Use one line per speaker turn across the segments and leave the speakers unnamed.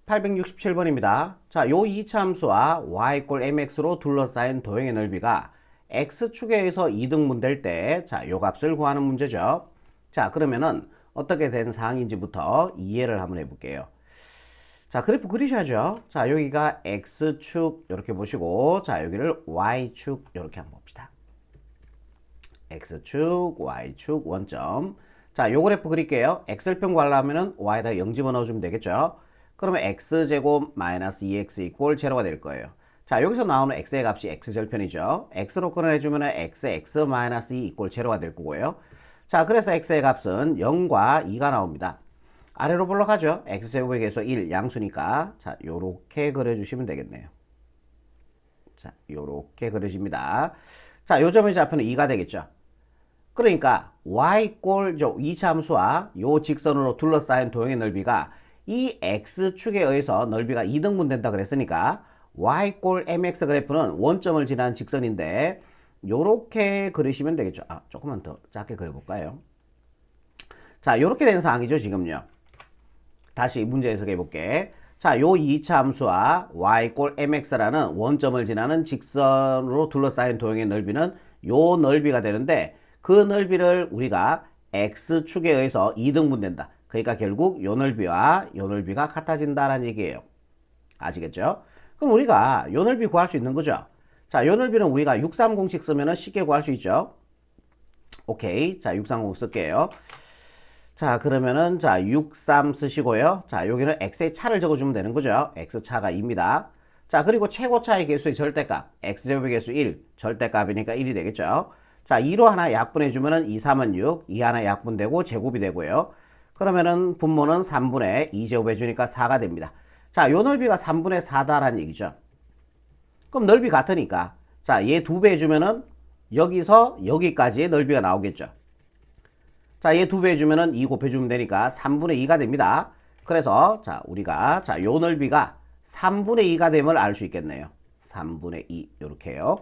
867번입니다. 자, 요 이차함수와 y = mx로 둘러싸인 도형의 넓이가 x축에 의해서 이등분될 때, 자, 요 값을 구하는 문제죠. 자, 그러면은 어떻게 된 사항인지부터 이해를 한번 해볼게요. 자, 그래프 그리셔야죠. 자, 여기가 x축 이렇게 보시고, 자, 여기를 y축 이렇게 한번 봅시다. x축, y축, 원점. 자, 요 그래프 그릴게요. x절편 구하려면은 y에다 0 집어넣어주면 되겠죠. 그러면 x제곱 마이너스 2x 이꼴 제로가 될 거예요. 자, 여기서 나오는 x의 값이 x절편이죠. x로 끊어내주면 x 마이너스 2 이꼴 제로가 될 거고요. 자, 그래서 x의 값은 0과 2가 나옵니다. 아래로 불러가죠. x제곱의 개수 1 양수니까. 자, 요렇게 그려주시면 되겠네요. 자, 요렇게 그려집니다. 자, 요 점의 좌표는 2가 되겠죠. 그러니까 y 꼴 2차 함수와 요 직선으로 둘러싸인 도형의 넓이가 이 x축에 의해서 넓이가 2등분 된다 그랬으니까 y 꼴 mx 그래프는 원점을 지나는 직선인데 요렇게 그리시면 되겠죠. 아, 조금만 더 작게 그려볼까요? 자, 요렇게 된 상황이죠, 지금요. 다시 문제 해석해 볼게. 자, 요 2차 함수와 y 꼴 mx라는 원점을 지나는 직선으로 둘러싸인 도형의 넓이는 요 넓이가 되는데 그 넓이를 우리가 x축에 의해서 2등분 된다. 그러니까 결국 요 넓이와 요 넓이가 같아진다라는 얘기예요. 아시겠죠? 그럼 우리가 요 넓이 구할 수 있는 거죠. 자, 요 넓이는 우리가 630식 쓰면 쉽게 구할 수 있죠. 오케이. 자, 630 쓸게요. 자, 그러면은 자, 63 쓰시고요. 자, 여기는 x의 차를 적어주면 되는 거죠. x차가 2입니다. 자, 그리고 최고차의 개수의 절대값, x제곱의 개수 1, 절대값이니까 1이 되겠죠. 자, 2로 하나 약분해주면은 2, 3은 6, 2 하나 약분되고 제곱이 되고요. 그러면은 분모는 3분의 2제곱 해주니까 4가 됩니다. 자, 요 넓이가 3분의 4다라는 얘기죠. 그럼 넓이 같으니까, 자, 얘 2배 해주면은 여기서 여기까지의 넓이가 나오겠죠. 자, 얘 2배 해주면은 2 곱해주면 되니까 3분의 2가 됩니다. 그래서, 자, 우리가, 자, 요 넓이가 3분의 2가 됨을 알 수 있겠네요. 3분의 2, 요렇게요.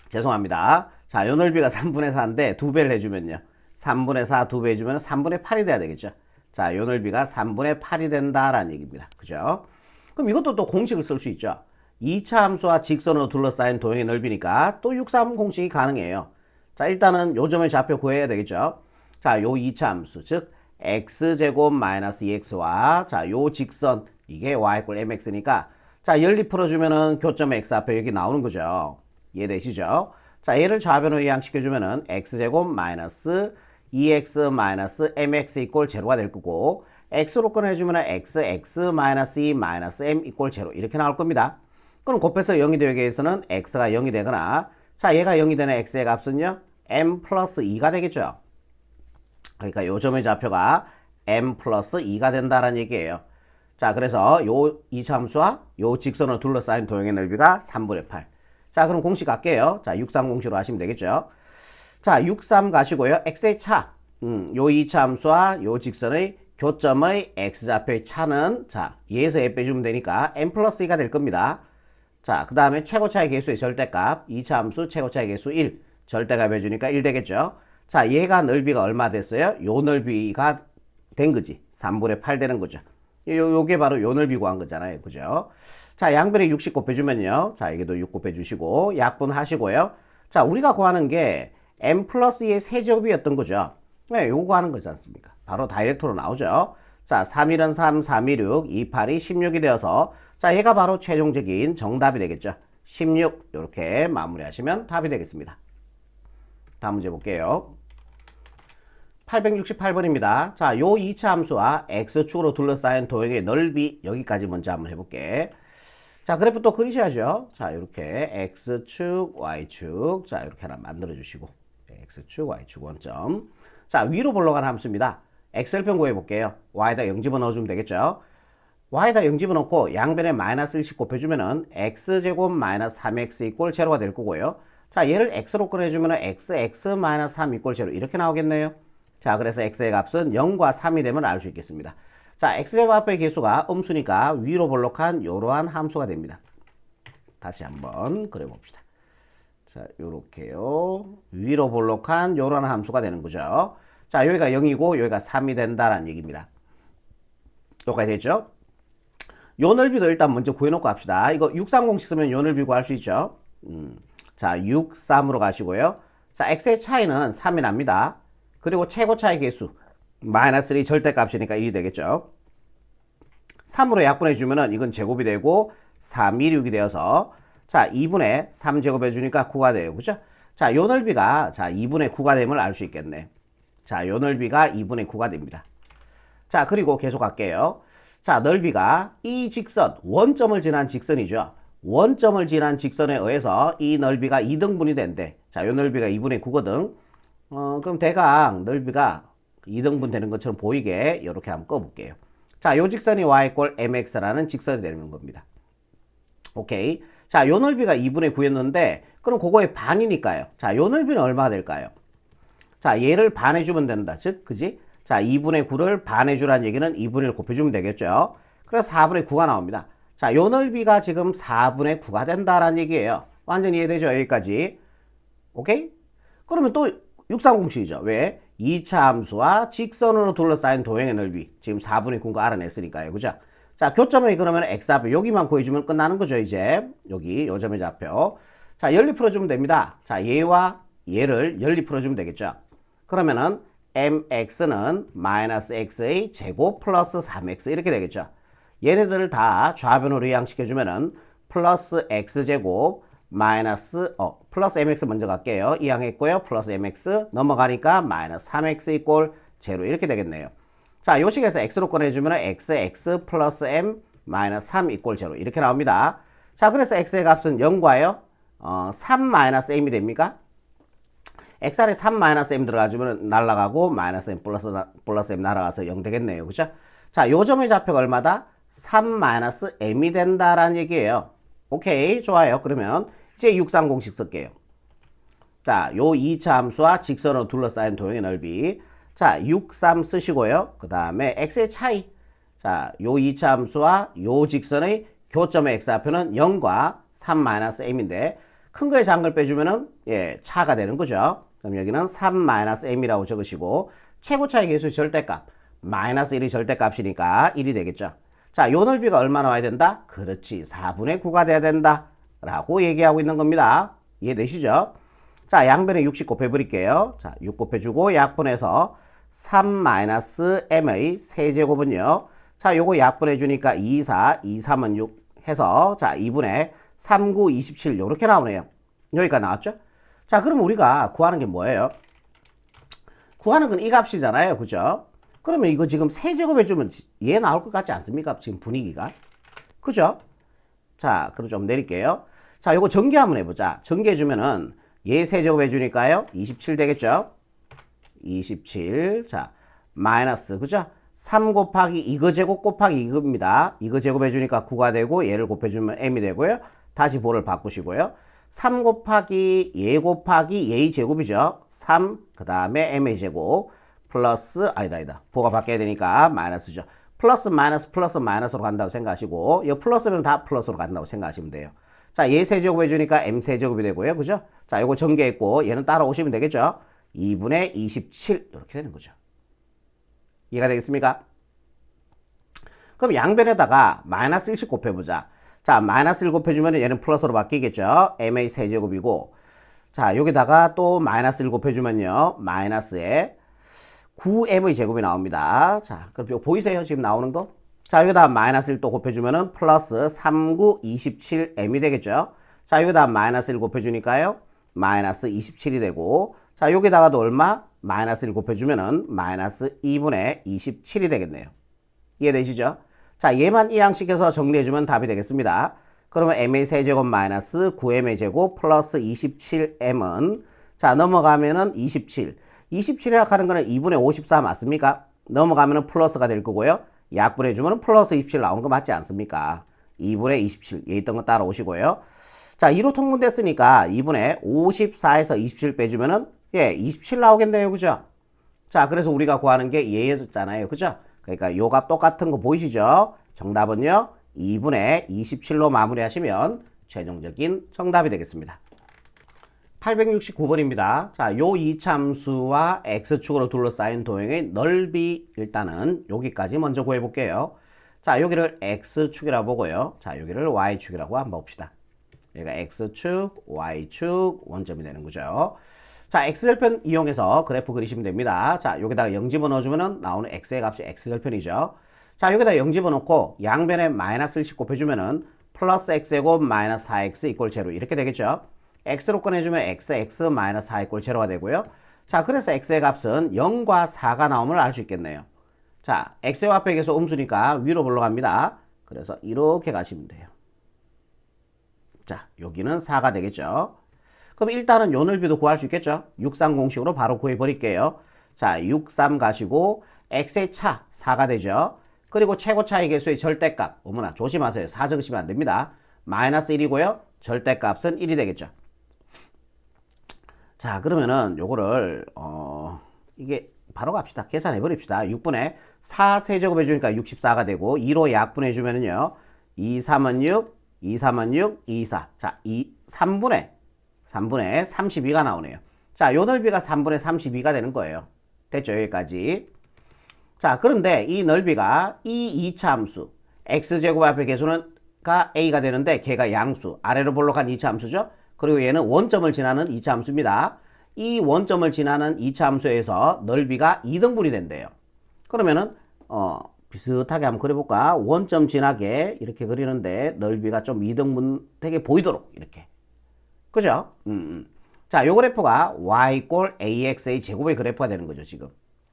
죄송합니다. 자, 요 넓이가 3분의 4인데 2배를 해주면요. 3분의 4 2배 해주면 3분의 8이 돼야 되겠죠. 자, 요 넓이가 3분의 8이 된다라는 얘기입니다. 그죠? 그럼 이것도 또 공식을 쓸 수 있죠. 2차 함수와 직선으로 둘러싸인 도형의 넓이니까 또 630 공식이 가능해요. 자, 일단은 요 점의 좌표 구해야 되겠죠. 자, 요 2차 함수, 즉 x제곱 마이너스 2x와 자, 요 직선, 이게 y = mx니까 자, 연립 풀어주면은 교점 x 앞에 여기 나오는 거죠. 이해되시죠? 자, 얘를 좌변으로 이항시켜주면은 x제곱 마이너스 2x 마이너스 mx 이꼴 제로가 될 거고 x로 꺼내주면은 x 마이너스 2 마이너스 m 이꼴 제로 이렇게 나올 겁니다. 그럼 곱해서 0이 되기 위해서는 x가 0이 되거나 자, 얘가 0이 되는 x의 값은요 m 플러스 2가 되겠죠. 그러니까 요 점의 좌표가 m 플러스 2가 된다라는 얘기예요. 자, 그래서 요 2차 함수와 요 직선을 둘러싸인 도형의 넓이가 3분의 8. 자, 그럼 공식 갈게요. 자, 63 공식으로 하시면 되겠죠. 자, 63 가시고요. x의 차. 요 2차 함수와 요 직선의 교점의 x좌표의 차는 자, 얘에서 얘 빼주면 되니까 m 플러스 2가 될 겁니다. 자, 그 다음에 최고차의 개수의 절대값. 2차 함수 최고차의 개수 1. 절대값 해주니까 1 되겠죠. 자, 얘가 넓이가 얼마 됐어요? 요 넓이가 된 거지. 3분의 8 되는 거죠. 요게 바로 요 넓이 구한 거잖아요. 그죠? 자, 양변에 60 곱해주면요. 자, 여기도 6 곱해주시고, 약분하시고요. 자, 우리가 구하는 게 m 플러스 2의 세제곱이었던 거죠. 네, 요거 구하는 거지 않습니까? 바로 다이렉트로 나오죠. 자, 3일은 3, 3이 6, 2, 8이 16이 되어서, 자, 얘가 바로 최종적인 정답이 되겠죠. 16, 이렇게 마무리하시면 답이 되겠습니다. 다음 문제 볼게요. 868번입니다. 자, 요 2차 함수와 x축으로 둘러싸인 도형의 넓이 여기까지 먼저 한번 해볼게. 자, 그래프 또 그리셔야죠. 자, 이렇게 x축, y축, 자, 이렇게 하나 만들어 주시고 x축, y축 원점. 자, 위로 볼러가는 함수입니다. x절편 구해 볼게요. y에다 0 집어넣어주면 되겠죠. y에다 0 집어넣고 양변에 마이너스 1씩 곱해주면은 x제곱 마이너스 3x 이꼴 제로가 될 거고요. 자, 얘를 x로 꺼내주면은 x 마이너스 3 이꼴 제로 이렇게 나오겠네요. 자, 그래서 x의 값은 0과 3이 되면 알 수 있겠습니다. 자, x제곱 앞의 개수가 음수니까 위로 볼록한 이러한 함수가 됩니다. 다시 한번 그려봅시다. 자, 요렇게요. 위로 볼록한 이러한 함수가 되는 거죠. 자, 여기가 0이고 여기가 3이 된다라는 얘기입니다. 여기까지 됐죠? 요 넓이도 일단 먼저 구해놓고 합시다. 이거 630식 쓰면 요 넓이 구할 수 있죠. 자, 6, 3으로 가시고요. 자, x의 차이는 3이 납니다. 그리고 최고 차이 계수 마이너스 1이 절대값이니까 1이 되겠죠. 3으로 약분해주면은 이건 제곱이 되고 3, 2, 6이 되어서 자 2분의 3제곱 해주니까 9가 돼요. 그죠? 자, 요 넓이가 자 2분의 9가 됨을 알 수 있겠네. 자, 요 넓이가 2분의 9가 됩니다. 자, 그리고 계속 갈게요. 자, 넓이가 이 직선, 원점을 지난 직선이죠. 원점을 지난 직선에 의해서 이 넓이가 2등분이 된대. 자, 요 넓이가 2분의 9거든. 그럼 대강 넓이가 2등분 되는 것처럼 보이게 이렇게 한번 꺼볼게요. 자, 요 직선이 y 꼴 mx라는 직선이 되는 겁니다. 오케이. 자, 요 넓이가 2분의 9였는데 그럼 그거의 반이니까요. 자, 요 넓이는 얼마가 될까요? 자, 얘를 반해주면 된다. 즉, 그지? 자, 2분의 9를 반해주라는 얘기는 2분의 1 곱해주면 되겠죠. 그래서 4분의 9가 나옵니다. 자, 요 넓이가 지금 4분의 9가 된다라는 얘기예요. 완전히 이해되죠? 여기까지. 오케이? 그러면 또 육상공식이죠. 왜? 2차 함수와 직선으로 둘러싸인 도형의 넓이. 지금 4분의 9가 알아냈으니까요. 그죠? 자, 교점에 그러면 x좌표 여기만 구해주면 끝나는 거죠. 이제 여기 요 점의 좌표. 자, 연리 풀어주면 됩니다. 자, 얘와 얘를 연리 풀어주면 되겠죠. 그러면은 mx는 마이너스 x의 제곱 플러스 3x 이렇게 되겠죠. 얘네들을 다 좌변으로 이항시켜주면은 플러스 x제곱 마이너스 플러스 mx 먼저 갈게요. 이항했고요. 플러스 mx 넘어가니까 마이너스 3x 이꼴 제로 이렇게 되겠네요. 자, 요 식에서 x로 꺼내주면 x 플러스 m 마이너스 3 이꼴 제로 이렇게 나옵니다. 자, 그래서 x의 값은 0과요. 3 마이너스 m이 됩니까? x안에 3 마이너스 m 들어가주면 날라가고 마이너스 m 플러스 m 날아가서 0 되겠네요. 그죠? 자, 요 점의 좌표가 얼마다? 3 마이너스 m이 된다라는 얘기예요. 오케이, 좋아요. 그러면 이제 630식 쓸게요. 자, 요 2차 함수와 직선으로 둘러싸인 도형의 넓이. 자, 6, 3 쓰시고요. 그 다음에 x의 차이. 자, 요 2차 함수와 요 직선의 교점의 x좌표는 0과 3 마이너스 m인데 큰 거에 작은 걸 빼주면은 예, 차가 되는 거죠. 그럼 여기는 3 마이너스 m이라고 적으시고 최고 차이 계수 절대값 마이너스 1이 절대값이니까 1이 되겠죠. 자, 요 넓이가 얼마 나와야 된다? 그렇지, 4분의 9가 돼야 된다 라고 얘기하고 있는 겁니다. 이해되시죠? 자, 양변에 60 곱해버릴게요. 자, 6 곱해주고 약분해서 3 마이너스 m의 세제곱은요. 자, 요거 약분해주니까 2, 4, 2, 3은 6 해서 자, 2분의 3, 9, 27 요렇게 나오네요. 여기까지 나왔죠? 자, 그럼 우리가 구하는 게 뭐예요? 구하는 건 이 값이잖아요. 그죠? 그러면 이거 지금 세제곱 해주면 얘 나올 것 같지 않습니까? 지금 분위기가. 그죠? 자, 그럼 좀 내릴게요. 자, 요거 전개 한번 해보자. 전개해주면은 얘 세제곱 해주니까요. 27 되겠죠? 27. 자, 마이너스. 그죠? 3 곱하기 이거 제곱 곱하기 이거입니다. 이거 제곱해주니까 9가 되고 얘를 곱해주면 m이 되고요. 다시 보를 바꾸시고요. 3 곱하기 얘 곱하기 얘의 제곱이죠. 3, 그 다음에 m의 제곱 플러스 아니다. 보가 바뀌어야 되니까 마이너스죠. 플러스 마이너스 플러스 마이너스로 간다고 생각하시고 이 플러스면 다 플러스로 간다고 생각하시면 돼요. 자, 얘 세제곱 해주니까 m 세제곱이 되고요. 그죠? 자, 이거 전개했고 얘는 따라오시면 되겠죠. 2분의 27 이렇게 되는 거죠. 이해가 되겠습니까? 그럼 양변에다가 마이너스 1씩 곱해보자. 자, 마이너스 1 곱해주면 얘는 플러스로 바뀌겠죠. m의 세제곱이고 자, 여기다가 또 마이너스 1 곱해주면요. 마이너스에 9m의 제곱이 나옵니다. 자, 그럼 보이세요? 지금 나오는 거? 자, 여기다 마이너스 1 또 곱해주면은 플러스 3, 9, 27m이 되겠죠. 자, 여기다 마이너스 1 곱해주니까요. 마이너스 27이 되고 자, 여기다가도 얼마? 마이너스 1 곱해주면은 마이너스 2분의 27이 되겠네요. 이해되시죠? 자, 얘만 이항시켜서 정리해주면 답이 되겠습니다. 그러면 m의 세제곱 마이너스 9m의 제곱 플러스 27m은 자, 넘어가면은 27. 27이라고 하는 거는 2분의 54 맞습니까? 넘어가면은 플러스가 될 거고요. 약분해주면 플러스 27 나온 거 맞지 않습니까? 2분의 27. 얘 있던 거 따라오시고요. 자, 2로 통분됐으니까 2분의 54에서 27 빼주면은 예, 27 나오겠네요. 그죠? 자, 그래서 우리가 구하는 게 얘였잖아요. 그죠? 그러니까 요 값 똑같은 거 보이시죠? 정답은요. 2분의 27로 마무리하시면 최종적인 정답이 되겠습니다. 869번입니다. 자, 요 이참수와 x축으로 둘러싸인 도형의 넓이 일단은 여기까지 먼저 구해볼게요. 자, 여기를 x축이라고 보고요. 자, 여기를 y축이라고 한번 봅시다. 여기가 x축, y축 원점이 되는 거죠. 자, x절편 이용해서 그래프 그리시면 됩니다. 자, 여기다가 0 집어넣어주면 나오는 x의 값이 x절편이죠. 자, 여기다 0 집어넣고 양변에 마이너스 1씩 곱해주면은 플러스 x제곱 마이너스 4x 이꼴 제로 이렇게 되겠죠. x로 꺼내주면 x 마이너스 4 이꼴 제로가 되고요. 자, 그래서 x의 값은 0과 4가 나오면 알 수 있겠네요. 자, x와 앞에서 음수니까 위로 올라갑니다. 그래서 이렇게 가시면 돼요. 자, 여기는 4가 되겠죠. 그럼 일단은 요 넓이도 구할 수 있겠죠. 63 공식으로 바로 구해버릴게요. 자, 63 가시고 x의 차 4가 되죠. 그리고 최고차의 개수의 절대값, 어머나 조심하세요. 4 적으시면 안 됩니다. 마이너스 1이고요. 절대값은 1이 되겠죠. 자, 그러면은 요거를 이게 바로 갑시다. 계산해 버립시다. 6분의 4 세제곱 해주니까 64가 되고 2로 약분해 주면은요. 2, 3은 6, 2, 3은 6, 2, 4. 자, 3분의 32가 나오네요. 자, 요 넓이가 3분의 32가 되는 거예요. 됐죠? 여기까지. 자, 그런데 이 넓이가 이 2차 함수 x제곱 앞에 개수는가 a가 되는데 걔가 양수 아래로 볼록한 2차 함수죠. 그리고 얘는 원점을 지나는 2차 함수입니다. 이 원점을 지나는 2차 함수에서 넓이가 2등분이 된대요. 그러면은 비슷하게 한번 그려볼까? 원점 지나게 이렇게 그리는데 넓이가 좀 2등분 되게 보이도록 이렇게. 그죠? 자, 요 그래프가 y 꼴 ax의 제곱의 그래프가 되는 거죠, 지금.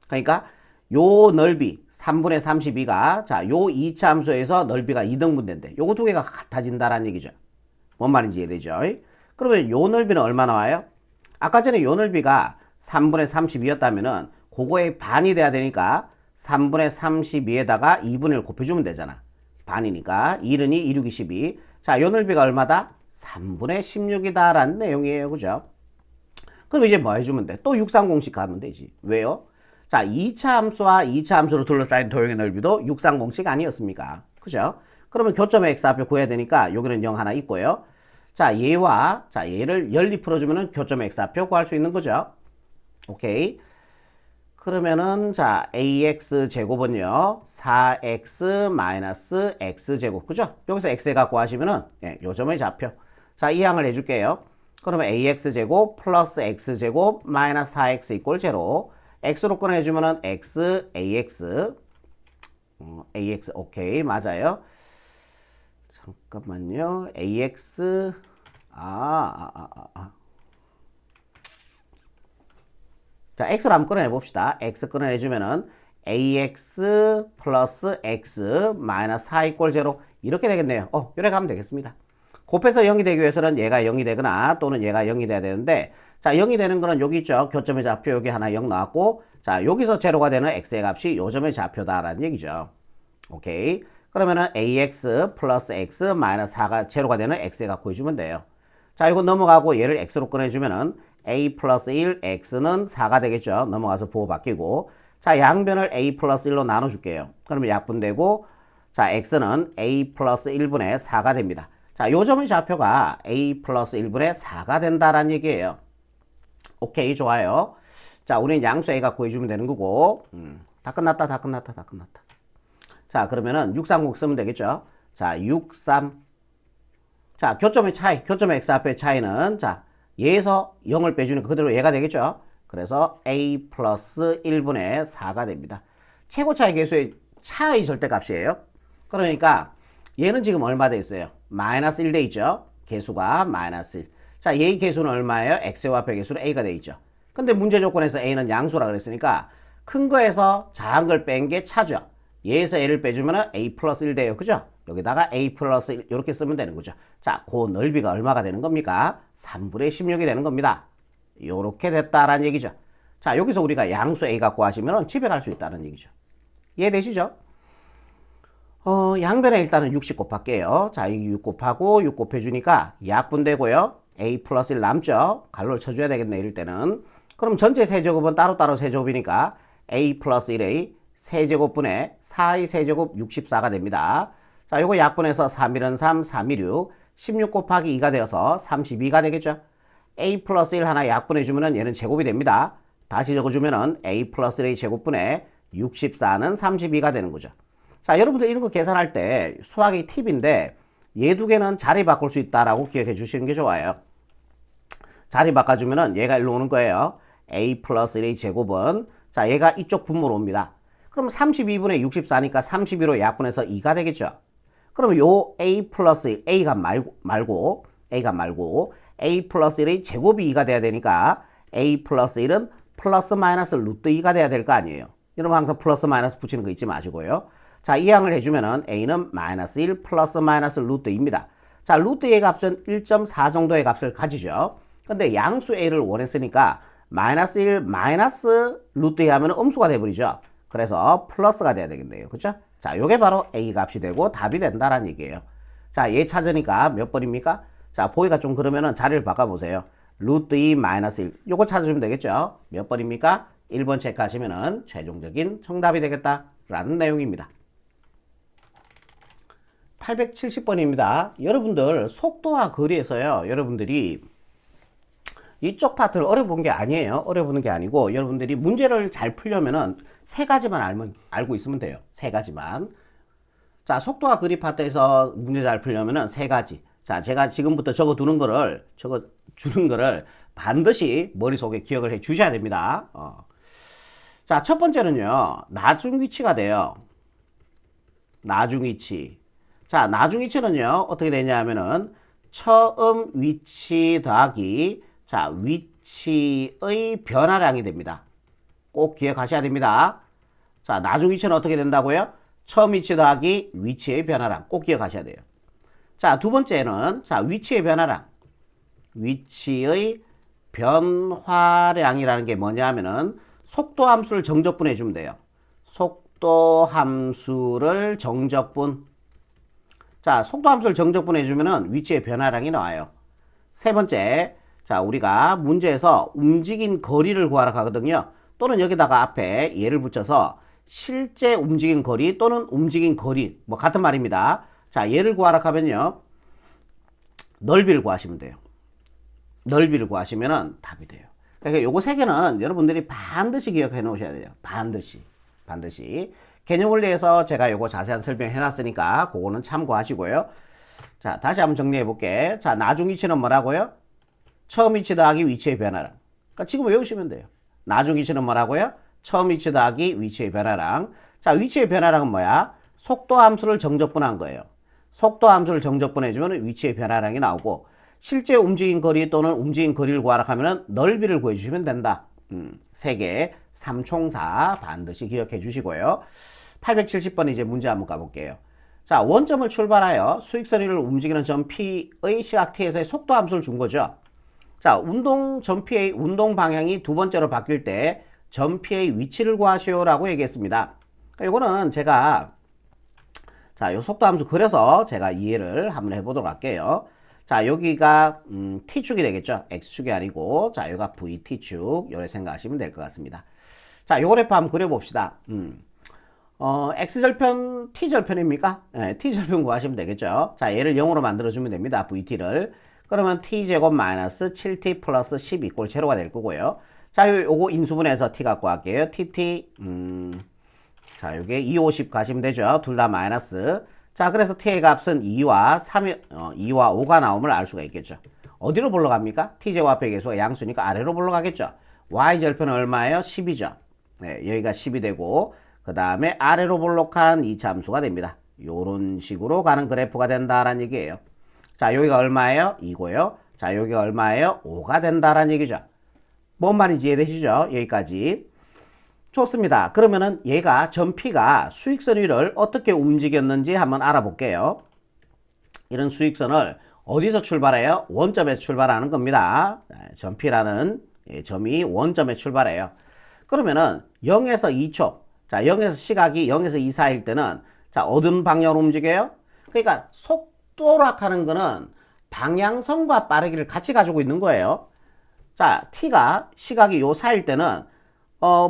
그러니까 요 넓이 3분의 32가 자, 요 2차 함수에서 넓이가 2등분 된대. 요거 두 개가 같아진다라는 얘기죠. 뭔 말인지 이해되죠? 그러면 요 넓이는 얼마 나와요? 아까 전에 요 넓이가 3분의 32였다면은 그거의 반이 돼야 되니까 3분의 32에다가 2분의 1 곱해주면 되잖아. 반이니까 1은 2, 2, 6이 12. 자, 요 넓이가 얼마다? 3분의 16이다 라는 내용이에요. 그죠? 그럼 이제 뭐 해주면 돼? 또 630식 가면 되지. 왜요? 자, 2차 함수와 2차 함수로 둘러싸인 도형의 넓이도 630식 아니었습니까? 그죠? 그러면 교점의 x 앞에 구해야 되니까 여기는 0 하나 있고요. 자, 얘를 열리 풀어주면은 교점의 x 앞에 구할 수 있는 거죠. 오케이. 그러면은 자, ax 제곱은요 4x 마이너스 x 제곱 그죠? 여기서 x에 갖고 하시면은 요 점의 좌표. 자, 이 항을 해줄게요. 그러면 ax 제곱 플러스 x 제곱 마이너스 4x 이꼴 제로. x로 꺼내주면은 x ax ax 오케이 맞아요. 잠깐만요. ax 자, x로 한번 꺼내봅시다. x 꺼내주면은 ax 플러스 x 마이너스 4 이꼴 제로 이렇게 되겠네요. 이렇게 가면 되겠습니다. 곱해서 0이 되기 위해서는 얘가 0이 되거나 또는 얘가 0이 돼야 되는데 자, 0이 되는 거는 여기 있죠. 교점의 좌표 여기 하나 0 나왔고 자, 여기서 제로가 되는 x의 값이 요 점의 좌표다라는 얘기죠. 오케이. 그러면은 ax 플러스 x 마이너스 4가 제로가 되는 x의 값 구해주면 돼요. 자, 이거 넘어가고 얘를 x로 꺼내주면은 a 플러스 1, x는 4가 되겠죠. 넘어가서 부호 바뀌고 자, 양변을 a 플러스 1로 나눠줄게요. 그러면 약분되고 자, x는 a 플러스 1분의 4가 됩니다. 자, 요 점의 좌표가 a 플러스 1분의 4가 된다라는 얘기예요. 오케이, 좋아요. 자, 우리는 양수 a가 구해주면 되는 거고 다 끝났다. 자, 그러면은 630 쓰면 되겠죠. 자, 63 자, 교점의 차이, 교점의 x 앞의 차이는 자, 얘에서 0을 빼주니까 그대로 얘가 되겠죠. 그래서 a 플러스 1분의 4가 됩니다. 최고차의 개수의 차의 절대값이에요. 그러니까 얘는 지금 얼마 돼 있어요? 마이너스 1 돼 있죠. 개수가 마이너스 1. 자, 얘의 개수는 얼마예요? x와 앞의 개수는 a가 돼 있죠. 근데 문제 조건에서 a는 양수라 그랬으니까 큰 거에서 작은 걸 뺀 게 차죠. 얘에서 a를 빼주면 a 플러스 1 돼요. 그죠? 여기다가 a 플러스 1 이렇게 쓰면 되는 거죠. 자, 그 넓이가 얼마가 되는 겁니까? 3분의 16이 되는 겁니다. 요렇게 됐다라는 얘기죠. 자, 여기서 우리가 양수 a 갖고 하시면 집에 갈 수 있다는 얘기죠. 이해되시죠? 양변에 일단은 60 곱할게요. 자, 이 6 곱하고 6 곱해주니까 약분되고요. a 플러스 1 남죠? 갈로를 쳐줘야 되겠네, 이럴 때는. 그럼 전체 세제곱은 따로따로 세제곱이니까 a 플러스 1a 세제곱분의 4의 세제곱 64가 됩니다. 자, 요거 약분해서 3일은 3, 3일 6, 16 곱하기 2가 되어서 32가 되겠죠. a 플러스 1 하나 약분해주면 얘는 제곱이 됩니다. 다시 적어주면 a 플러스 1의 제곱분의 64는 32가 되는 거죠. 자, 여러분들 이런 거 계산할 때 수학의 팁인데 얘 두 개는 자리 바꿀 수 있다라고 기억해 주시는 게 좋아요. 자리 바꿔주면은 얘가 일로 오는 거예요. a 플러스 1의 제곱은 자, 얘가 이쪽 분모로 옵니다. 그럼 32분의 64니까 32로 약분해서 2가 되겠죠. 그럼 요 a 플러스 1, a가 말고 a 플러스 1의 제곱이 2가 돼야 되니까 a 플러스 1은 플러스 마이너스 루트 2가 돼야 될 거 아니에요. 여러분 항상 플러스 마이너스 붙이는 거 잊지 마시고요. 자, 이 항을 해주면은 a는 마이너스 1 플러스 마이너스 루트 2입니다. 자, 루트 a의 값은 1.4 정도의 값을 가지죠. 근데 양수 a를 원했으니까 마이너스 1 마이너스 루트 2 하면 음수가 돼버리죠. 그래서 플러스가 돼야 되겠네요. 그쵸? 자, 요게 바로 a 값이 되고 답이 된다라는 얘기예요. 자, 얘 찾으니까 몇 번입니까? 자, 보기가 좀 그러면은 자리를 바꿔보세요. 루트 2 마이너스 1 요거 찾아주면 되겠죠. 몇 번입니까? 1번 체크하시면은 최종적인 정답이 되겠다라는 내용입니다. 870번입니다. 여러분들 속도와 거리에서요. 여러분들이 이쪽 파트를 어려본 게 아니에요. 어려보는 게 아니고 여러분들이 문제를 잘 풀려면은 세 가지만 알고 있으면 돼요. 세 가지만. 자, 속도와 거리 파트에서 문제 잘 풀려면은 세 가지. 자, 제가 지금부터 적어주는 거를 반드시 머릿속에 기억을 해 주셔야 됩니다. 자, 첫 번째는요. 나중 위치가 돼요. 나중 위치. 자, 나중 위치는요. 어떻게 되냐면은 처음 위치 더하기 자, 위치의 변화량이 됩니다. 꼭 기억하셔야 됩니다. 자, 나중 위치는 어떻게 된다고요? 처음 위치 더하기 위치의 변화량. 꼭 기억하셔야 돼요. 자, 두 번째는 자, 위치의 변화량. 위치의 변화량이라는 게 뭐냐면은 속도 함수를 정적분해 주면 돼요. 속도 함수를 정적분. 자, 속도 함수를 정적분해 주면은 위치의 변화량이 나와요. 세 번째, 자, 우리가 문제에서 움직인 거리를 구하라 하거든요. 또는 여기다가 앞에 얘를 붙여서 실제 움직인 거리 또는 움직인 거리 뭐 같은 말입니다. 자, 얘를 구하라 하면요. 넓이를 구하시면 돼요. 넓이를 구하시면은 답이 돼요. 그러니까 요거 세 개는 여러분들이 반드시 기억해 놓으셔야 돼요. 반드시. 개념 원리에서 제가 요거 자세한 설명해 놨으니까 그거는 참고하시고요. 자, 다시 한번 정리해 볼게. 자, 나중 위치는 뭐라고요? 처음 위치 더하기 위치의 변화량. 그러니까 지금 외우시면 돼요. 나중 위치는 뭐라고요? 처음 위치 더하기 위치의 변화량. 자, 위치의 변화량은 뭐야? 속도 함수를 정적분한 거예요. 속도 함수를 정적분해주면 위치의 변화량이 나오고 실제 움직인 거리 또는 움직인 거리를 구하라 하면 넓이를 구해주시면 된다. 세 개, 삼총사 반드시 기억해 주시고요. 870번 이제 문제 한번 가볼게요. 자, 원점을 출발하여 수익선 위를 움직이는 점 P의 시각 T에서의 속도 함수를 준 거죠. 자, 점 P의 운동 방향이 두 번째로 바뀔 때 점 P의 위치를 구하시오라고 얘기했습니다. 이거는 제가 자, 요 속도 함수 그려서 제가 이해를 한번 해보도록 할게요. 자, 여기가 T축이 되겠죠. X축이 아니고 자, 여기가 VT축 요래 생각하시면 될 것 같습니다. 자, 요 그래프 한번 그려봅시다. X절편, T절편입니까? 네, T절편 구하시면 되겠죠. 자, 얘를 0으로 만들어주면 됩니다. VT를. 그러면 T제곱 마이너스 7T 플러스 10 이꼴 제로가 될 거고요. 자, 요거 인수분해서 T 갖고 할게요. TT, 자, 요게 2, 50 가시면 되죠. 둘 다 마이너스. 자, 그래서 T의 값은 2와 5가 나옴을 알 수가 있겠죠. 어디로 불러갑니까? T제곱 앞에 계수가 양수니까 아래로 불러가겠죠. Y절편은 얼마예요? 10이죠. 네, 여기가 10이 되고, 그 다음에 아래로 볼록한 이차함수가 됩니다. 요런 식으로 가는 그래프가 된다라는 얘기예요. 자, 여기가 얼마예요? 2고요. 자, 여기가 얼마예요? 5가 된다라는 얘기죠. 뭔 말인지 이해되시죠? 여기까지. 좋습니다. 그러면은 얘가 점 P가 수익선 위를 어떻게 움직였는지 한번 알아볼게요. 이런 수익선을 어디서 출발해요? 원점에서 출발하는 겁니다. 점 P라는 점이 원점에 출발해요. 그러면은 0에서 2초. 자, 0에서 시각이 0에서 2 사이일 때는 자, 어떤 방향으로 움직여요? 그러니까 속도락하는 거는 방향성과 빠르기를 같이 가지고 있는 거예요. 자, T가 시각이 요 사이일 때는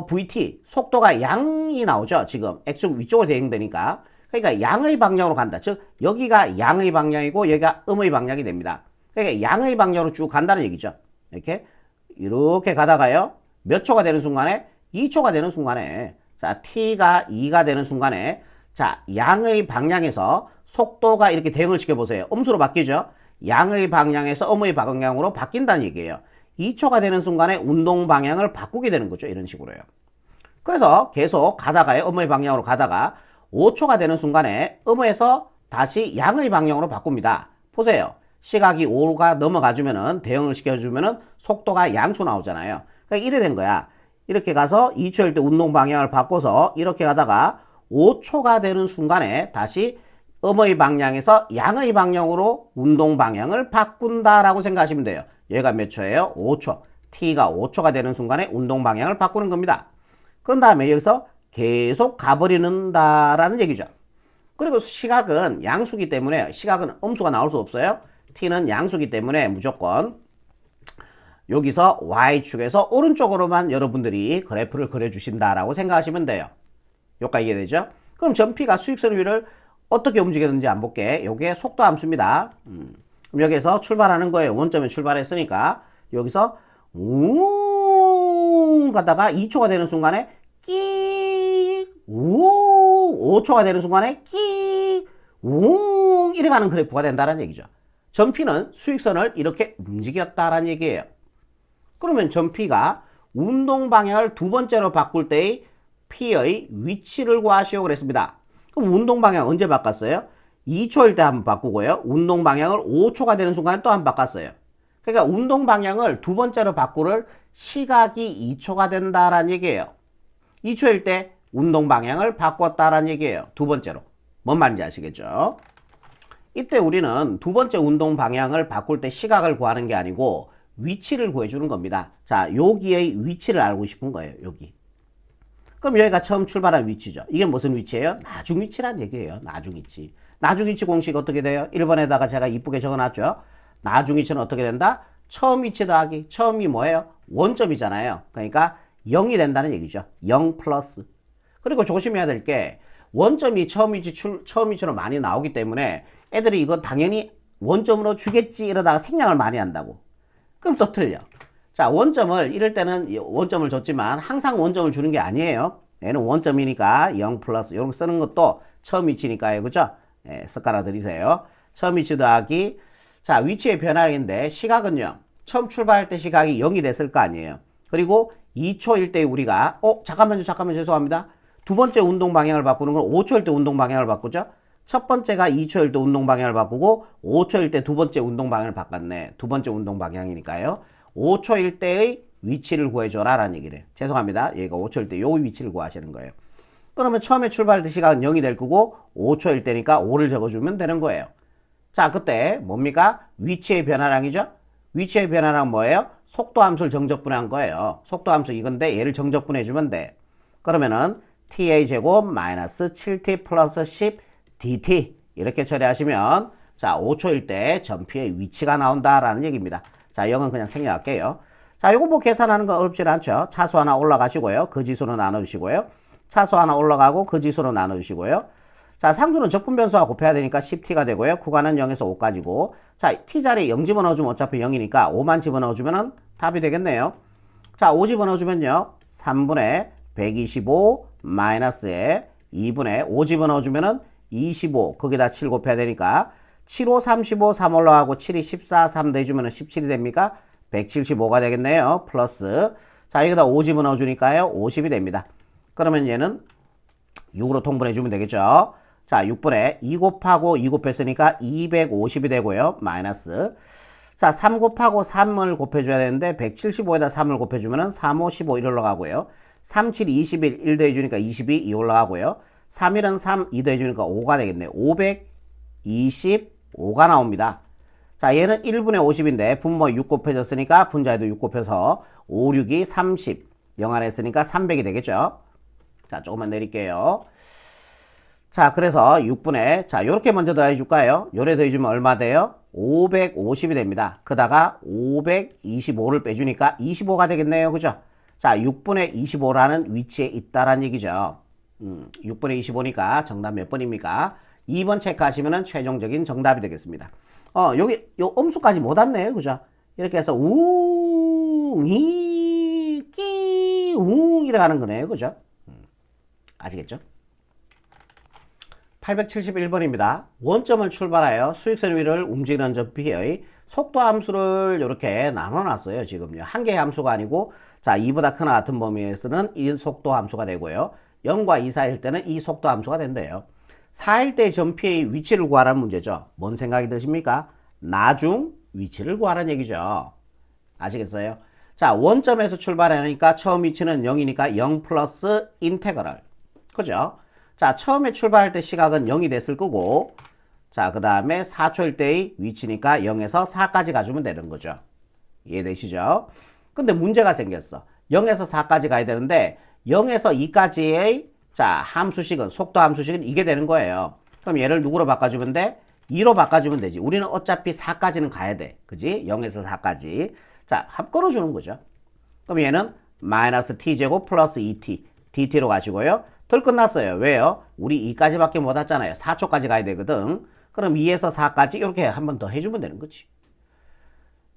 VT 속도가 양이 나오죠. 지금 X축 위쪽으로 대응되니까. 그러니까 양의 방향으로 간다. 즉 여기가 양의 방향이고 여기가 음의 방향이 됩니다. 그러니까 양의 방향으로 쭉 간다는 얘기죠. 이렇게 가다가요. 몇 초가 되는 순간에 2초가 되는 순간에 자, T가 2가 되는 순간에 자, 양의 방향에서 속도가 이렇게 대응을 시켜보세요. 음수로 바뀌죠? 양의 방향에서 음의 방향으로 바뀐다는 얘기예요. 2초가 되는 순간에 운동 방향을 바꾸게 되는 거죠. 이런 식으로요. 그래서 계속 가다가요. 음의 방향으로 가다가 5초가 되는 순간에 음에서 다시 양의 방향으로 바꿉니다. 보세요. 시각이 5가 넘어가주면은 대응을 시켜주면은 속도가 양초 나오잖아요. 그러니까 이래 된 거야. 이렇게 가서 2초일 때 운동 방향을 바꿔서 이렇게 가다가 5초가 되는 순간에 다시 음의 방향에서 양의 방향으로 운동 방향을 바꾼다라고 생각하시면 돼요. 얘가 몇 초예요? 5초. t가 5초가 되는 순간에 운동 방향을 바꾸는 겁니다. 그런 다음에 여기서 계속 가버리는다라는 얘기죠. 그리고 시각은 양수기 때문에 시각은 음수가 나올 수 없어요. t는 양수기 때문에 무조건 여기서 y축에서 오른쪽으로만 여러분들이 그래프를 그려주신다라고 생각하시면 돼요. 여기까지 이해되죠? 그럼 전 p가 수직선 위를 어떻게 움직였는지 안 볼게. 요게 속도 함수입니다. 그럼 여기에서 출발하는 거예요. 원점에 출발했으니까 여기서 우 가다가 2초가 되는 순간에 끼우 5초가 되는 순간에 끼우 이래 가는 그래프가 된다는 얘기죠. 전 p는 수직선을 이렇게 움직였다라는 얘기예요. 그러면 전 p가 운동 방향을 두 번째로 바꿀 때의 p의 위치를 구하시오 그랬습니다. 그럼 운동 방향 언제 바꿨어요? 2초일 때 한번 바꾸고요. 운동 방향을 5초가 되는 순간에 또 한번 바꿨어요. 그러니까 운동 방향을 두 번째로 바꿀 시각이 2초가 된다라는 얘기예요. 2초일 때 운동 방향을 바꿨다라는 얘기예요. 두 번째로. 뭔 말인지 아시겠죠? 이때 우리는 두 번째 운동 방향을 바꿀 때 시각을 구하는 게 아니고 위치를 구해주는 겁니다. 자, 여기의 위치를 알고 싶은 거예요. 여기. 그럼 여기가 처음 출발한 위치죠. 이게 무슨 위치예요? 나중 위치란 얘기예요. 나중 위치. 나중 위치 공식 어떻게 돼요? 1번에다가 제가 이쁘게 적어놨죠. 나중 위치는 어떻게 된다? 처음 위치 더하기. 처음이 뭐예요? 원점이잖아요. 그러니까 0이 된다는 얘기죠. 0 플러스. 그리고 조심해야 될 게 원점이 처음 위치로 많이 나오기 때문에 애들이 이건 당연히 원점으로 주겠지 이러다가 생략을 많이 한다고. 그럼 또 틀려. 자, 원점을 이럴 때는 원점을 줬지만 항상 원점을 주는 게 아니에요. 얘는 원점이니까 0 플러스 이런 거 쓰는 것도 처음 위치니까요. 그죠? 예, 습관화 들이세요. 처음 위치 더하기. 자, 위치의 변화인데 시각은요. 처음 출발할 때 시각이 0이 됐을 거 아니에요. 그리고 2초일 때 우리가 잠깐만요 죄송합니다. 두 번째 운동 방향을 바꾸는 건 5초일 때 운동 방향을 바꾸죠. 첫 번째가 2초일 때 운동 방향을 바꾸고 5초일 때 두 번째 운동 방향을 바꿨네. 두 번째 운동 방향이니까요. 5초일 때의 위치를 구해줘라 라는 얘기를 해요. 죄송합니다. 얘가 5초일 때 요 위치를 구하시는 거예요. 그러면 처음에 출발할 때 시각은 0이 될 거고 5초일 때니까 5를 적어주면 되는 거예요. 자, 그때 뭡니까? 위치의 변화량이죠. 위치의 변화량 뭐예요? 속도 함수를 정적분한 거예요. 속도 함수 이건데 얘를 정적분해주면 돼. 그러면은 ta 제곱 마이너스 7t 플러스 10 dt 이렇게 처리하시면 자 5초일 때 전피의 위치가 나온다라는 얘기입니다. 자 0은 그냥 생략할게요. 자 요거 뭐 계산하는 거 어렵진 않죠. 차수 하나 올라가시고요. 그 지수로 나눠주시고요. 차수 하나 올라가고 그 지수로 나눠주시고요. 자 상수는 적분변수와 곱해야 되니까 10t가 되고요. 구간은 0에서 5까지고 자 t자리에 0 집어넣어주면 어차피 0이니까 5만 집어넣어주면 답이 되겠네요. 자 5 집어넣어주면요. 3분의 125 마이너스에 2분의 5 집어넣어주면은 25 거기다 7 곱해야 되니까 7, 5, 35, 3 올라가고 7이 14, 3 더해주면 17이 됩니까? 175가 되겠네요. 플러스 자 여기다 5 집어넣어주니까요. 50이 됩니다. 그러면 얘는 6으로 통분해주면 되겠죠. 자 6분의 2 곱하고 2 곱했으니까 250이 되고요. 마이너스 자 3 곱하고 3을 곱해줘야 되는데 175에다 3을 곱해주면 3, 5, 15 1 올라가고요. 3, 7, 21, 1 더해주니까 22, 2 올라가고요. 3, 1은 3, 2 더해주니까 5가 되겠네요. 525가 나옵니다. 자, 얘는 1분의 50인데 분모 6 곱해졌으니까 분자에도 6 곱해서 5, 6이 30, 0 안에 했으니까 300이 되겠죠. 자, 조금만 내릴게요. 자, 그래서 6분의 자, 요렇게 먼저 더해줄까요? 요래 더해주면 얼마 돼요? 550이 됩니다. 그다가 525를 빼주니까 25가 되겠네요. 그죠? 자, 6분의 25라는 위치에 있다란 얘기죠. 6분의 25니까 정답 몇 번입니까? 2번 체크하시면 최종적인 정답이 되겠습니다. 여기 요 음수까지 못 왔네요. 그죠? 이렇게 해서 웅, 이, 끼, 웅 이래 가는 거네요. 그죠? 아시겠죠? 871번입니다. 원점을 출발하여 수직선 위를 움직이는 점P의 속도 함수를 이렇게 나눠놨어요. 지금요. 한 개의 함수가 아니고, 자, 2보다 크나 같은 범위에서는 이 속도 함수가 되고요. 0과 2 사이일 때는 이 속도 함수가 된대요. 4일 때 점P의 위치를 구하라는 문제죠. 뭔 생각이 드십니까? 나중 위치를 구하라는 얘기죠. 아시겠어요? 자, 원점에서 출발하니까 처음 위치는 0이니까 0 플러스 인테그럴. 그죠? 자, 처음에 출발할 때 시각은 0이 됐을 거고, 자, 그 다음에 4초일 때의 위치니까 0에서 4까지 가주면 되는 거죠. 이해되시죠? 근데 문제가 생겼어. 0에서 4까지 가야 되는데, 0에서 2까지의, 자, 함수식은, 속도 함수식은 이게 되는 거예요. 그럼 얘를 누구로 바꿔주면 돼? 2로 바꿔주면 되지. 우리는 어차피 4까지는 가야 돼. 그지? 0에서 4까지. 자, 합 끊어주는 거죠. 그럼 얘는 마이너스 t제곱 플러스 2t, dt로 가시고요. 덜 끝났어요. 왜요? 우리 2까지밖에 못 왔잖아요. 4초까지 가야 되거든. 그럼 2에서 4까지 이렇게 한 번 더 해주면 되는 거지.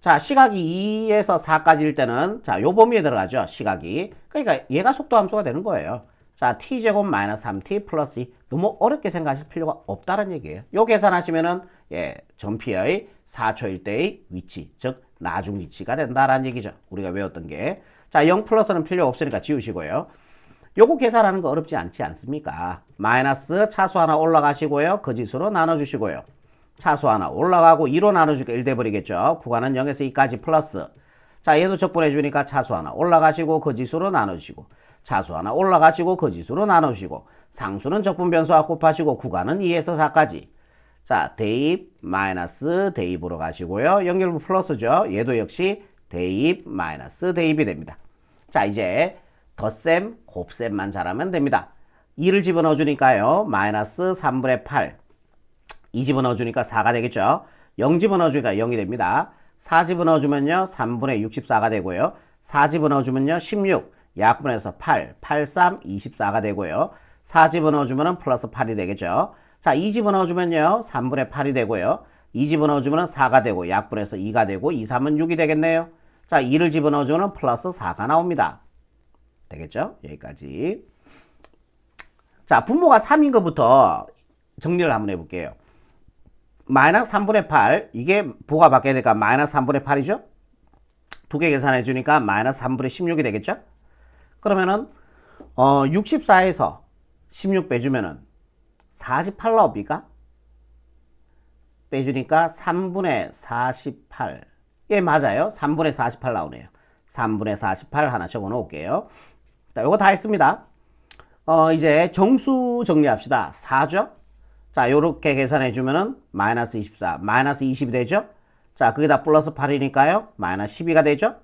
자, 시각이 2에서 4까지일 때는, 자, 요 범위에 들어가죠. 시각이. 그러니까 얘가 속도 함수가 되는 거예요. 자, t제곱 마이너스 3t 플러스 2. 너무 어렵게 생각하실 필요가 없다는 얘기예요. 요 계산하시면은, 예, 점P의 4초일 때의 위치, 즉, 나중 위치가 된다라는 얘기죠. 우리가 외웠던 게. 자, 0 플러스는 필요 없으니까 지우시고요. 요거 계산하는 거 어렵지 않지 않습니까? 마이너스 차수 하나 올라가시고요. 그 지수로 나눠주시고요. 차수 하나 올라가고 2로 나눠주니까 1 돼버리겠죠. 구간은 0에서 2까지 플러스. 자, 얘도 적분해주니까 차수 하나 올라가시고 그 지수로 나눠주시고, 차수 하나 올라가시고 그 지수로 나눠주시고, 상수는 적분 변수와 곱하시고 구간은 2에서 4까지. 자, 대입 마이너스 대입으로 가시고요. 연결부 플러스죠. 얘도 역시 대입 마이너스 대입이 됩니다. 자, 이제 덧셈, 곱셈만 잘하면 됩니다. 2를 집어넣어 주니까요. 마이너스 3분의 8. 2 집어넣어 주니까 4가 되겠죠. 0 집어넣어 주니까 0이 됩니다. 4 집어넣어 주면요. 3분의 64가 되고요. 4 집어넣어 주면요. 16. 약분해서 8. 8, 3, 24가 되고요. 4 집어넣어 주면은 플러스 8이 되겠죠. 자, 2 집어넣어 주면요. 3분의 8이 되고요. 2 집어넣어 주면은 4가 되고 약분해서 2가 되고 2, 3은 6이 되겠네요. 자, 2를 집어넣어 주면 플러스 4가 나옵니다. 되겠죠? 여기까지. 자, 분모가 3인 것부터 정리를 한번 해볼게요. 마이너스 3분의 8, 이게 부가 바뀌어야 되니까 마이너스 3분의 8이죠? 두 개 계산해 주니까 마이너스 3분의 16이 되겠죠? 그러면은 64에서 16 빼주면은 48 나옵니까? 빼주니까 3분의 48. 예, 맞아요. 3분의 48 나오네요. 3분의 48 하나 적어 놓을게요. 자, 요거 다 했습니다. 이제 정수 정리합시다. 4죠? 자, 요렇게 계산해 주면은 마이너스 24, 마이너스 20이 되죠? 자, 그게 다 플러스 8이니까요. 마이너스 12가 되죠?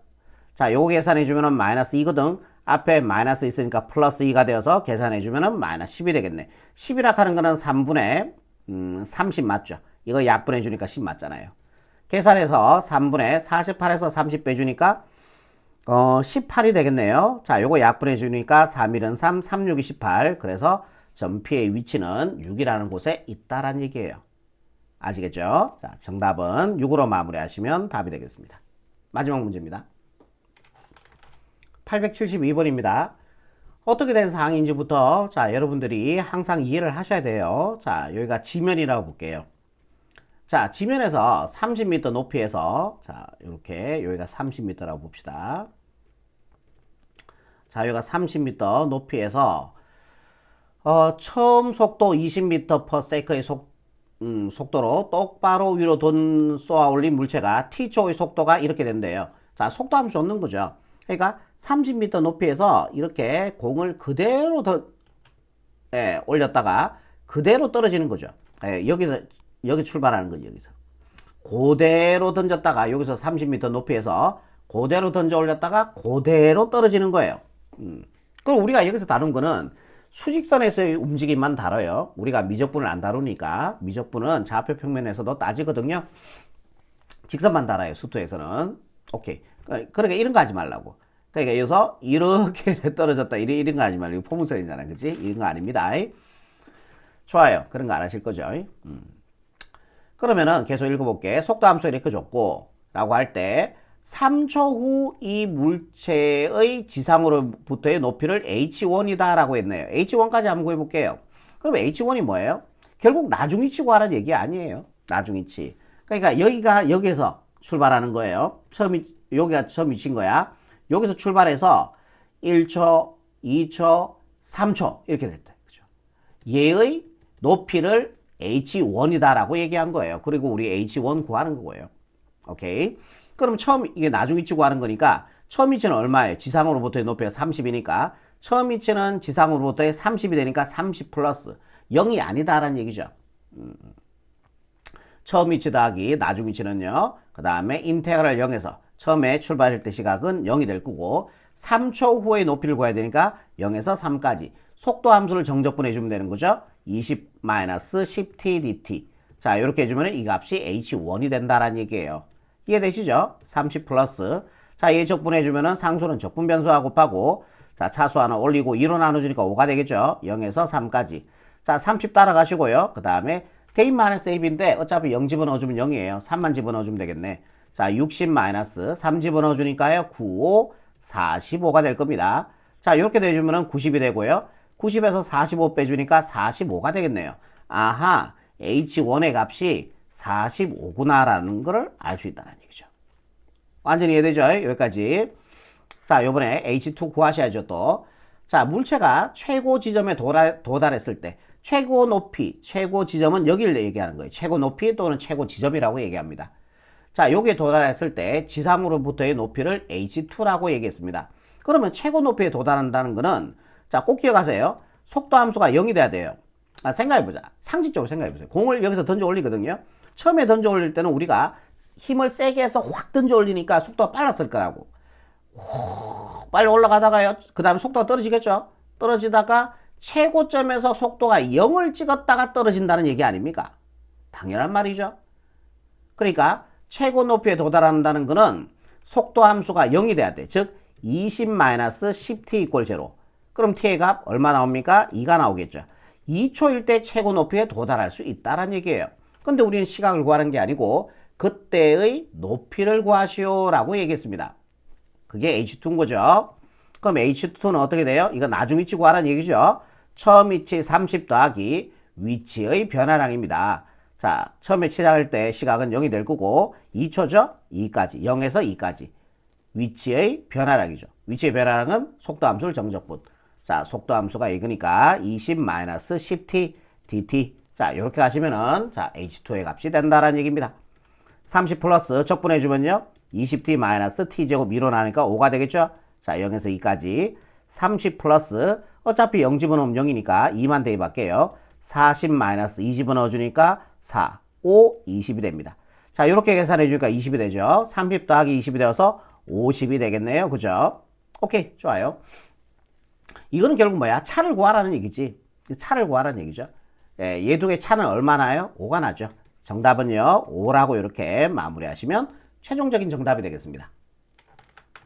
자, 요거 계산해 주면은 마이너스 2거든. 앞에 마이너스 있으니까 플러스 2가 되어서 계산해 주면은 마이너스 10이 되겠네. 10이라 하는 거는 3분의 30 맞죠? 이거 약분해 주니까 10 맞잖아요. 계산해서 3분의 48에서 30 빼주니까 18이 되겠네요. 자, 요거 약분해 주니까 3일은 3, 36이 18. 그래서 점P의 위치는 6이라는 곳에 있다라는 얘기예요. 아시겠죠? 자, 정답은 6으로 마무리하시면 답이 되겠습니다. 마지막 문제입니다. 872번입니다. 어떻게 된 상황인지부터 자, 여러분들이 항상 이해를 하셔야 돼요. 자, 여기가 지면이라고 볼게요. 자, 지면에서 30m 높이에서 자, 이렇게 여기가 30m라고 봅시다. 자, 여기가 30m 높이에서 처음 속도 20m/s의 속도로 똑바로 위로 쏘아 올린 물체가 t초의 속도가 이렇게 된대요. 자, 속도 함수 얻는 거죠. 그러니까 30m 높이에서 이렇게 공을 그대로 올렸다가 그대로 떨어지는 거죠. 예, 여기 출발하는 거지, 여기서. 그대로 던졌다가 여기서 30m 높이에서 그대로 던져 올렸다가 그대로 떨어지는 거예요. 그럼 우리가 여기서 다룬 거는 수직선에서의 움직임만 다뤄요. 우리가 미적분을 안 다루니까. 미적분은 좌표 평면에서도 따지거든요. 직선만 달아요, 수투에서는. 오케이. 그러니까 이런 거 하지 말라고. 그러니까 여기서 이렇게 떨어졌다. 이런 거 하지 말고. 이거 포문선이잖아. 그치? 이런 거 아닙니다. 좋아요. 그런 거 안 하실 거죠. 그러면은 계속 읽어볼게. 속도 함수 이렇게 줬고, 라고 할 때, 3초 후 이 물체의 지상으로부터의 높이를 h1이다 라고 했네요. h1까지 한번 구해볼게요. 그럼 h1이 뭐예요? 결국 나중위치 구하라는 얘기 아니에요. 나중위치. 그러니까 여기가 여기에서 출발하는 거예요. 여기가 처음 위치인 거야. 여기서 출발해서 1초, 2초, 3초 이렇게 됐다. 그죠? 얘의 높이를 h1이다라고 얘기한 거예요. 그리고 우리 h1 구하는 거예요. 오케이. 그럼 처음 이게 나중 위치 구하는 거니까 처음 위치는 얼마예요? 지상으로부터의 높이가 30이니까 처음 위치는 지상으로부터의 30이 되니까 30 플러스 0이 아니다라는 얘기죠. 처음 위치 더하기 나중 위치는요. 그 다음에 인테그랄 0에서 처음에 출발할 때 시각은 0이 될 거고 3초 후의 높이를 구해야 되니까 0에서 3까지 속도 함수를 정적분해 주면 되는 거죠. 20-10t dt. 자, 이렇게 해주면 이 값이 h1이 된다라는 얘기예요. 이해되시죠? 30 플러스. 자, 얘 적분해 주면은 상수는 적분 변수와 곱하고 자, 차수 하나 올리고 2로 나눠주니까 5가 되겠죠. 0에서 3까지. 자, 30 따라가시고요. 그 다음에 대입 마이너스 대입인데 어차피 0 집어넣어주면 0이에요. 3만 집어넣어주면 되겠네. 자, 60 마이너스 3 집어넣어주니까요. 95, 45가 될 겁니다. 자, 이렇게 돼주면은 90이 되고요. 90에서 45 빼주니까 45가 되겠네요. 아하, H1의 값이 45구나라는 걸 알 수 있다는 얘기죠. 완전히 이해되죠? 여기까지. 자, 요번에 H2 구하셔야죠, 또. 자, 물체가 최고 지점에 도달했을 때 최고 높이, 최고 지점은 여기를 얘기하는 거예요. 최고 높이 또는 최고 지점이라고 얘기합니다. 자, 여기에 도달했을 때 지상으로부터의 높이를 H2라고 얘기했습니다. 그러면 최고 높이에 도달한다는 거는 자, 꼭 기억하세요. 속도 함수가 0이 돼야 돼요. 생각해보자. 상식적으로 생각해보세요. 공을 여기서 던져 올리거든요. 처음에 던져 올릴 때는 우리가 힘을 세게 해서 확 던져 올리니까 속도가 빨랐을 거라고. 빨리 올라가다가요. 그 다음에 속도가 떨어지겠죠. 떨어지다가 최고점에서 속도가 0을 찍었다가 떨어진다는 얘기 아닙니까? 당연한 말이죠. 그러니까 최고 높이에 도달한다는 것은 속도 함수가 0이 돼야 돼. 즉 20-10t = 0. 그럼 t의 값 얼마 나옵니까? 2가 나오겠죠. 2초일 때 최고 높이에 도달할 수 있다는 얘기예요. 근데 우리는 시각을 구하는 게 아니고 그때의 높이를 구하시오라고 얘기했습니다. 그게 H2인 거죠. 그럼 H2는 어떻게 돼요? 이거 나중 위치 구하라는 얘기죠. 처음 위치 30 더하기 위치의 변화량입니다. 자, 처음에 시작할 때 시각은 0이 될 거고 2초죠? 2까지. 0에서 2까지. 위치의 변화량이죠. 위치의 변화량은 속도함수를 정적분. 자, 속도함수가 이거니까 20-10t dt. 자, 이렇게 가시면은 자, H2의 값이 된다라는 얘기입니다. 30 플러스 적분해주면요. 20t t 제곱 밀어나니까 5가 되겠죠? 자, 0에서 2까지. 30 플러스 어차피 0 집어넣으면 0이니까 2만 대입할게요. 40 2 집어넣어주니까 4, 5, 20이 됩니다. 자, 이렇게 계산해주니까 20이 되죠. 30 더하기 20이 되어서 50이 되겠네요. 그죠? 오케이, 좋아요. 이거는 결국 뭐야? 차를 구하라는 얘기지. 차를 구하라는 얘기죠. 예, 얘 두 개 차는 얼마나요? 5가 나죠. 정답은요, 5라고 이렇게 마무리하시면 최종적인 정답이 되겠습니다.